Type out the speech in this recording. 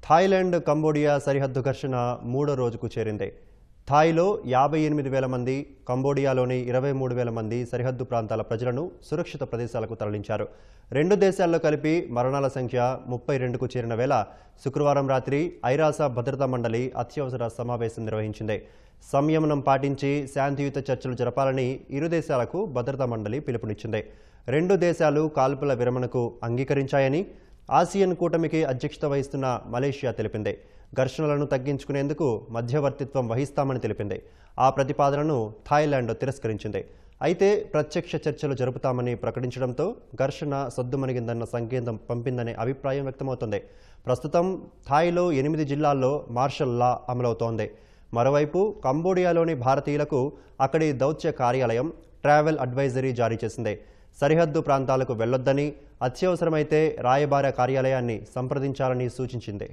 Thailand Cambodia సరిహద్దు ఘర్షణ మూడో రోజుకు చేరింది. థాయిలో 58,000 మంది, కంబోడియాలోని 23,000 మంది సరిహద్దు ప్రాంతాల ప్రజలను సురక్షిత ప్రదేశాలకు తరలించారు. రెండు దేశాల్లో కలిపి మరణాల సంఖ్య 32కు చేరిన వేళ శుక్రవారం రాత్రి ఐరాస భద్రతా మండలి అత్యవసర సమావేశం నిర్వహించింది. సంయమనం పాటించి శాంతియుత చర్చలు జరపాలని ఇరు దేశాలకు భద్రతా మండలి పిలుపునిచ్చింది. రెండు దేశాలు కాల్పుల విరమణకు అంగీకరించాయని ఆసియన్ కూటమికి అధ్యక్షత వహిస్తున్న మలేషియా తెలిపింది. ఘర్షణలను తగ్గించుకునేందుకు మధ్యవర్తిత్వం వహిస్తామని తెలిపింది. ఆ ప్రతిపాదనను థాయిలాండ్ తిరస్కరించింది. అయితే ప్రత్యక్ష చర్చలు జరుపుతామని ప్రకటించడంతో ఘర్షణ సద్దుమణిగిందన్న సంకేతం పంపిందనే అభిప్రాయం వ్యక్తమవుతోంది. ప్రస్తుతం థాయిలో 8 జిల్లాల్లో మార్షల్ లా అమలవుతోంది. మరోవైపు కంబోడియాలోని భారతీయులకు అక్కడి దౌత్య కార్యాలయం ట్రావెల్ అడ్వైజరీ జారీ చేసింది. సరిహద్దు ప్రాంతాలకు వెళ్లొద్దని, అత్యవసరమైతే రాయబార కార్యాలయాన్ని సంప్రదించాలని సూచించింది.